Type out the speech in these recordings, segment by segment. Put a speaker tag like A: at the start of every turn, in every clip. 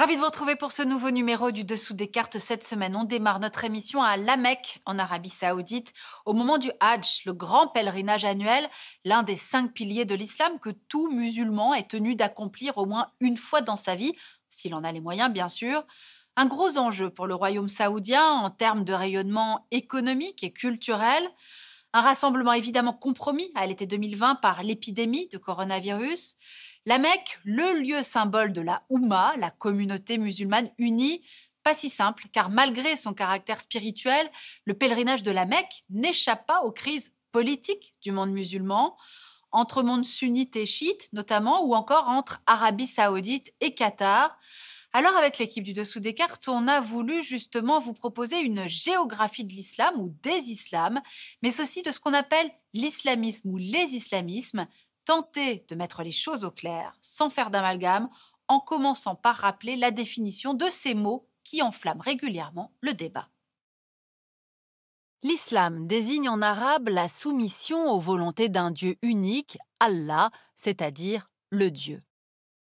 A: Ravi de vous retrouver pour ce nouveau numéro du Dessous des cartes. Cette semaine, on démarre notre émission à La Mecque, en Arabie Saoudite, au moment du Hajj, le grand pèlerinage annuel, l'un des 5 piliers de l'islam que tout musulman est tenu d'accomplir au moins une fois dans sa vie, s'il en a les moyens, bien sûr. Un gros enjeu pour le royaume saoudien en termes de rayonnement économique et culturel. Un rassemblement évidemment compromis à l'été 2020 par l'épidémie de coronavirus. La Mecque, le lieu symbole de la Oumma, la communauté musulmane unie, pas si simple, car malgré son caractère spirituel, le pèlerinage de la Mecque n'échappe pas aux crises politiques du monde musulman, entre monde sunnite et chiite notamment, ou encore entre Arabie saoudite et Qatar. Alors avec l'équipe du Dessous des cartes, on a voulu justement vous proposer une géographie de l'islam ou des islams, mais aussi de ce qu'on appelle l'islamisme ou les islamismes, tenter de mettre les choses au clair sans faire d'amalgame, en commençant par rappeler la définition de ces mots qui enflamment régulièrement le débat. L'islam désigne en arabe la soumission aux volontés d'un Dieu unique, Allah, c'est-à-dire le Dieu.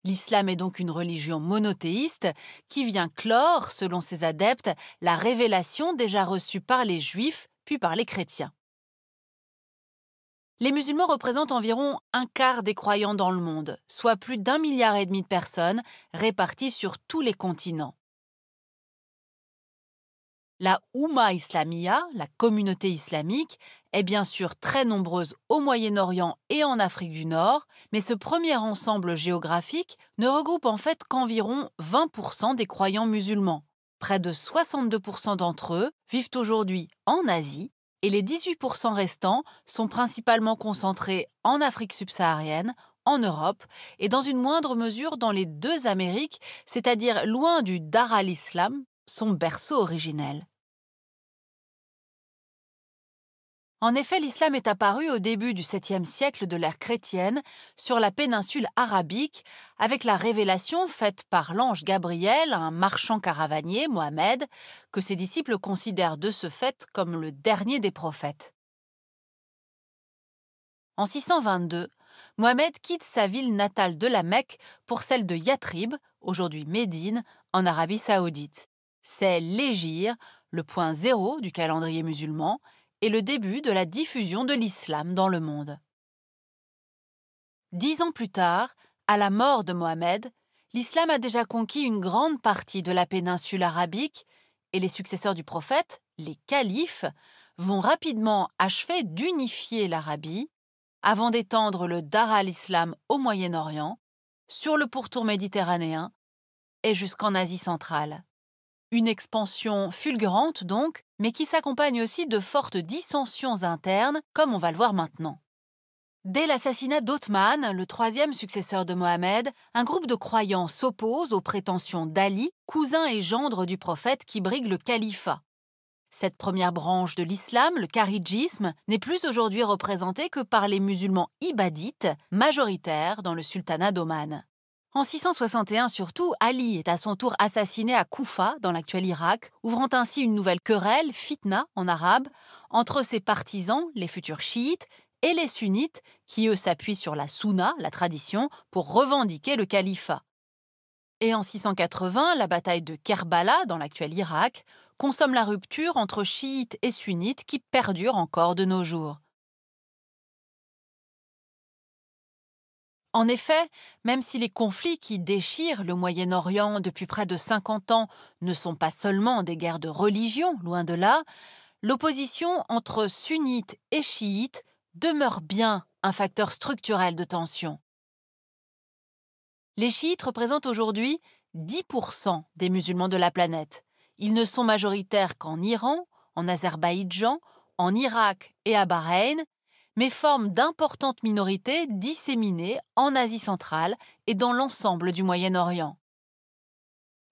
A: L'islam est donc une religion monothéiste qui vient clore, selon ses adeptes, la révélation déjà reçue par les juifs puis par les chrétiens. Les musulmans représentent environ un quart des croyants dans le monde, soit plus d'1,5 milliard de personnes réparties sur tous les continents. La Oumma Islamia, la communauté islamique, est bien sûr très nombreuse au Moyen-Orient et en Afrique du Nord, mais ce premier ensemble géographique ne regroupe en fait qu'environ 20% des croyants musulmans. Près de 62% d'entre eux vivent aujourd'hui en Asie et les 18% restants sont principalement concentrés en Afrique subsaharienne, en Europe et dans une moindre mesure dans les deux Amériques, c'est-à-dire loin du Dar al-Islam, son berceau originel. En effet, l'islam est apparu au début du 7e siècle de l'ère chrétienne sur la péninsule arabique avec la révélation faite par l'ange Gabriel à un marchand caravanier, Mohammed, que ses disciples considèrent de ce fait comme le dernier des prophètes. En 622, Mohammed quitte sa ville natale de la Mecque pour celle de Yathrib, aujourd'hui Médine, en Arabie saoudite. C'est l'hégire, le point zéro du calendrier musulman, et le début de la diffusion de l'islam dans le monde. 10 ans plus tard, à la mort de Mohammed, l'islam a déjà conquis une grande partie de la péninsule arabique et les successeurs du prophète, les califes, vont rapidement achever d'unifier l'Arabie avant d'étendre le Dar al-Islam au Moyen-Orient, sur le pourtour méditerranéen et jusqu'en Asie centrale. Une expansion fulgurante donc, mais qui s'accompagne aussi de fortes dissensions internes, comme on va le voir maintenant. Dès l'assassinat d'Othman, le troisième successeur de Mohammed, un groupe de croyants s'oppose aux prétentions d'Ali, cousin et gendre du prophète qui brigue le califat. Cette première branche de l'islam, le kharidjisme, n'est plus aujourd'hui représentée que par les musulmans ibadites, majoritaires dans le sultanat d'Oman. En 661 surtout, Ali est à son tour assassiné à Koufa, dans l'actuel Irak, ouvrant ainsi une nouvelle querelle, fitna en arabe, entre ses partisans, les futurs chiites, et les sunnites, qui eux s'appuient sur la sunna, la tradition, pour revendiquer le califat. Et en 680, la bataille de Kerbala, dans l'actuel Irak, consomme la rupture entre chiites et sunnites qui perdure encore de nos jours. En effet, même si les conflits qui déchirent le Moyen-Orient depuis près de 50 ans ne sont pas seulement des guerres de religion, loin de là, l'opposition entre sunnites et chiites demeure bien un facteur structurel de tension. Les chiites représentent aujourd'hui 10% des musulmans de la planète. Ils ne sont majoritaires qu'en Iran, en Azerbaïdjan, en Irak et à Bahreïn, mais forment d'importantes minorités disséminées en Asie centrale et dans l'ensemble du Moyen-Orient.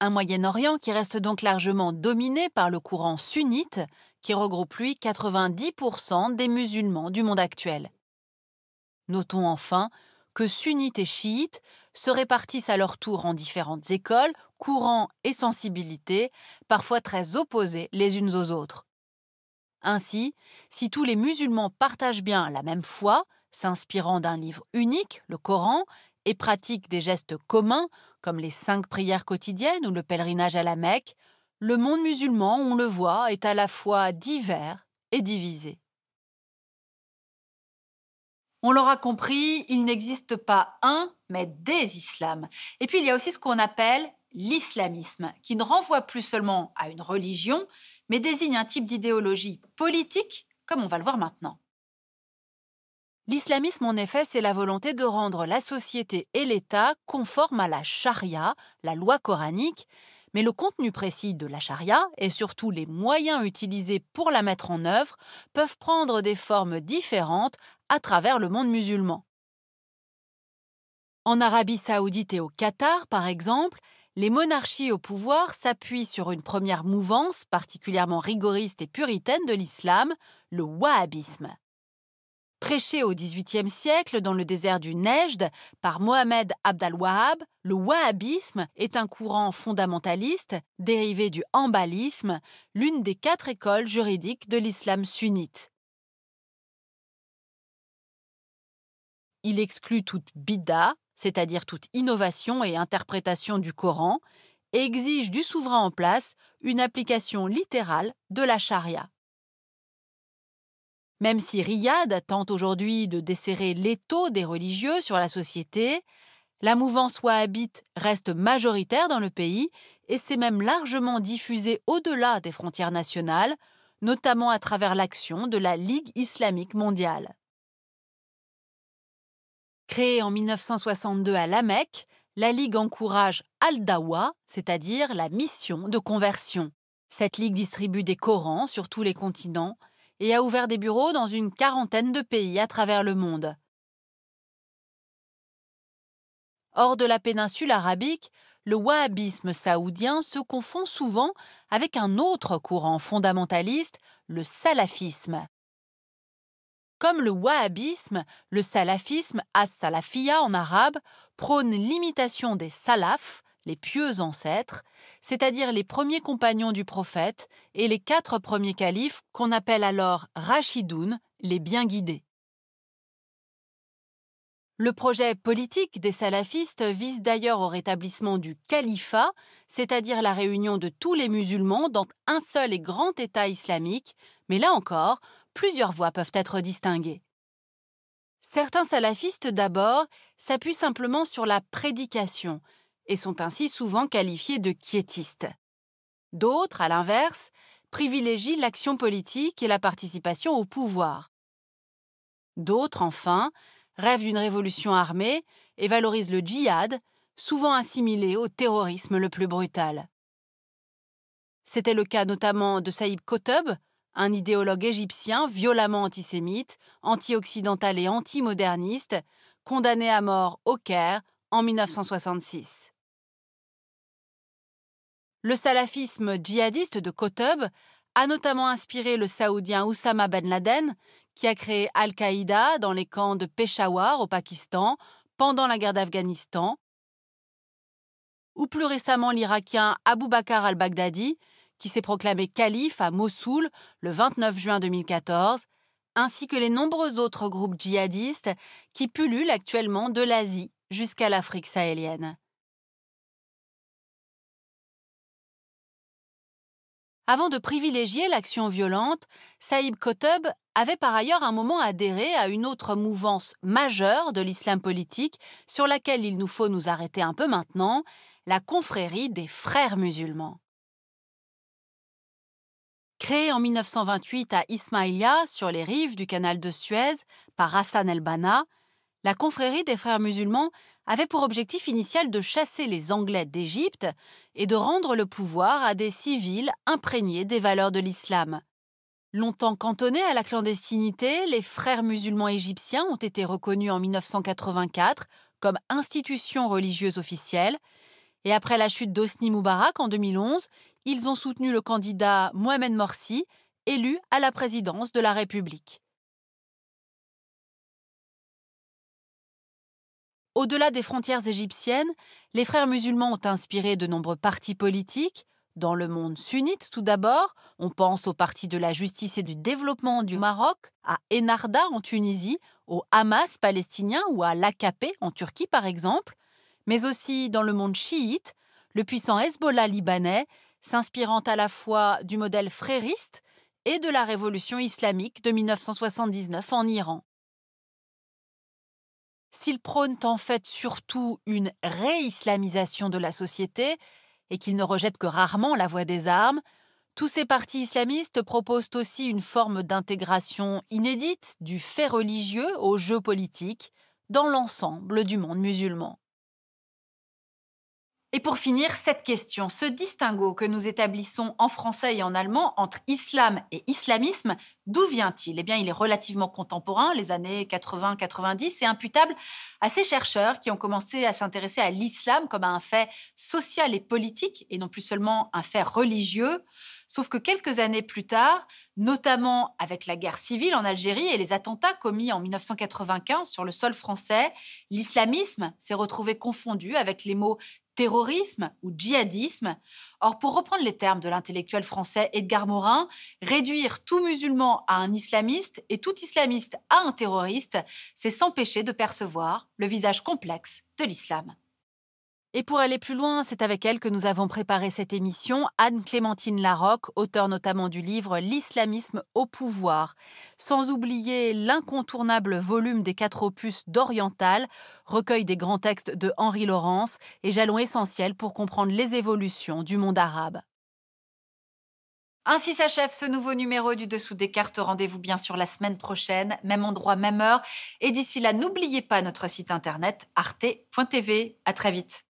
A: Un Moyen-Orient qui reste donc largement dominé par le courant sunnite, qui regroupe lui 90% des musulmans du monde actuel. Notons enfin que sunnites et chiites se répartissent à leur tour en différentes écoles, courants et sensibilités, parfois très opposés les unes aux autres. Ainsi, si tous les musulmans partagent bien la même foi, s'inspirant d'un livre unique, le Coran, et pratiquent des gestes communs comme les 5 prières quotidiennes ou le pèlerinage à la Mecque, le monde musulman, on le voit, est à la fois divers et divisé. On l'aura compris, il n'existe pas un, mais des islams. Et puis il y a aussi ce qu'on appelle l'islamisme, qui ne renvoie plus seulement à une religion, mais désigne un type d'idéologie politique, comme on va le voir maintenant. L'islamisme, en effet, c'est la volonté de rendre la société et l'État conformes à la charia, la loi coranique, mais le contenu précis de la charia et surtout les moyens utilisés pour la mettre en œuvre peuvent prendre des formes différentes à travers le monde musulman. En Arabie saoudite et au Qatar, par exemple, les monarchies au pouvoir s'appuient sur une première mouvance particulièrement rigoriste et puritaine de l'islam, le wahhabisme. Prêché au XVIIIe siècle dans le désert du Nejd par Mohamed Abd al-Wahhab, le wahhabisme est un courant fondamentaliste dérivé du hanbalisme, l'une des 4 écoles juridiques de l'islam sunnite. Il exclut toute bid'a, c'est-à-dire toute innovation et interprétation du Coran, et exige du souverain en place une application littérale de la charia. Même si Riyad tente aujourd'hui de desserrer l'étau des religieux sur la société, la mouvance wahhabite reste majoritaire dans le pays et s'est même largement diffusée au-delà des frontières nationales, notamment à travers l'action de la Ligue islamique mondiale. Créée en 1962 à La Mecque, la Ligue encourage Al-Dawa, c'est-à-dire la mission de conversion. Cette ligue distribue des Corans sur tous les continents et a ouvert des bureaux dans une 40aine de pays à travers le monde. Hors de la péninsule arabique, le wahhabisme saoudien se confond souvent avec un autre courant fondamentaliste, le salafisme. Comme le wahhabisme, le salafisme, as-salafiyya en arabe, prône l'imitation des salafs, les pieux ancêtres, c'est-à-dire les premiers compagnons du prophète et les 4 premiers califes qu'on appelle alors Rashidoun, les bien guidés. Le projet politique des salafistes vise d'ailleurs au rétablissement du califat, c'est-à-dire la réunion de tous les musulmans dans un seul et grand État islamique, mais là encore, plusieurs voies peuvent être distinguées. Certains salafistes d'abord s'appuient simplement sur la prédication et sont ainsi souvent qualifiés de quiétistes. D'autres, à l'inverse, privilégient l'action politique et la participation au pouvoir. D'autres, enfin, rêvent d'une révolution armée et valorisent le djihad, souvent assimilé au terrorisme le plus brutal. C'était le cas notamment de Saïd Qutb, un idéologue égyptien violemment antisémite, anti-occidental et anti-moderniste, condamné à mort au Caire en 1966. Le salafisme djihadiste de Qutb a notamment inspiré le saoudien Oussama Ben Laden, qui a créé Al-Qaïda dans les camps de Peshawar au Pakistan pendant la guerre d'Afghanistan, ou plus récemment l'Irakien Abu Bakr al-Baghdadi, qui s'est proclamé calife à Mossoul le 29 juin 2014, ainsi que les nombreux autres groupes djihadistes qui pullulent actuellement de l'Asie jusqu'à l'Afrique sahélienne. Avant de privilégier l'action violente, Saïd Qutb avait par ailleurs un moment adhéré à une autre mouvance majeure de l'islam politique sur laquelle il nous faut nous arrêter un peu maintenant, la confrérie des frères musulmans. Créée en 1928 à Ismaïlia, sur les rives du canal de Suez, par Hassan el-Banna, la confrérie des frères musulmans avait pour objectif initial de chasser les Anglais d'Égypte et de rendre le pouvoir à des civils imprégnés des valeurs de l'islam. Longtemps cantonnés à la clandestinité, les frères musulmans égyptiens ont été reconnus en 1984 comme institution religieuse officielle, et après la chute d'Hosni Moubarak en 2011, ils ont soutenu le candidat Mohamed Morsi, élu à la présidence de la République. Au-delà des frontières égyptiennes, les frères musulmans ont inspiré de nombreux partis politiques. Dans le monde sunnite, tout d'abord, on pense au Parti de la justice et du développement du Maroc, à Ennahda en Tunisie, au Hamas palestinien ou à l'AKP en Turquie par exemple, mais aussi dans le monde chiite, le puissant Hezbollah libanais, s'inspirant à la fois du modèle frériste et de la révolution islamique de 1979 en Iran. S'ils prônent en fait surtout une réislamisation de la société et qu'ils ne rejettent que rarement la voie des armes, tous ces partis islamistes proposent aussi une forme d'intégration inédite du fait religieux au jeu politique dans l'ensemble du monde musulman. Et pour finir, cette question, ce distinguo que nous établissons en français et en allemand entre islam et islamisme, d'où vient-il? Eh bien, il est relativement contemporain, les années 80-90, et imputable à ces chercheurs qui ont commencé à s'intéresser à l'islam comme à un fait social et politique, et non plus seulement un fait religieux. Sauf que quelques années plus tard, notamment avec la guerre civile en Algérie et les attentats commis en 1995 sur le sol français, l'islamisme s'est retrouvé confondu avec les mots terrorisme ou djihadisme. Or, pour reprendre les termes de l'intellectuel français Edgar Morin, réduire tout musulman à un islamiste et tout islamiste à un terroriste, c'est s'empêcher de percevoir le visage complexe de l'islam. Et pour aller plus loin, c'est avec elle que nous avons préparé cette émission, Anne-Clémentine Larocque, auteure notamment du livre L'islamisme au pouvoir. Sans oublier l'incontournable volume des 4 opus d'Oriental, recueil des grands textes de Henri Laurence et jalon essentiel pour comprendre les évolutions du monde arabe. Ainsi s'achève ce nouveau numéro du Dessous des cartes. Rendez-vous bien sûr la semaine prochaine, même endroit, même heure. Et d'ici là, n'oubliez pas notre site internet arte.tv. À très vite.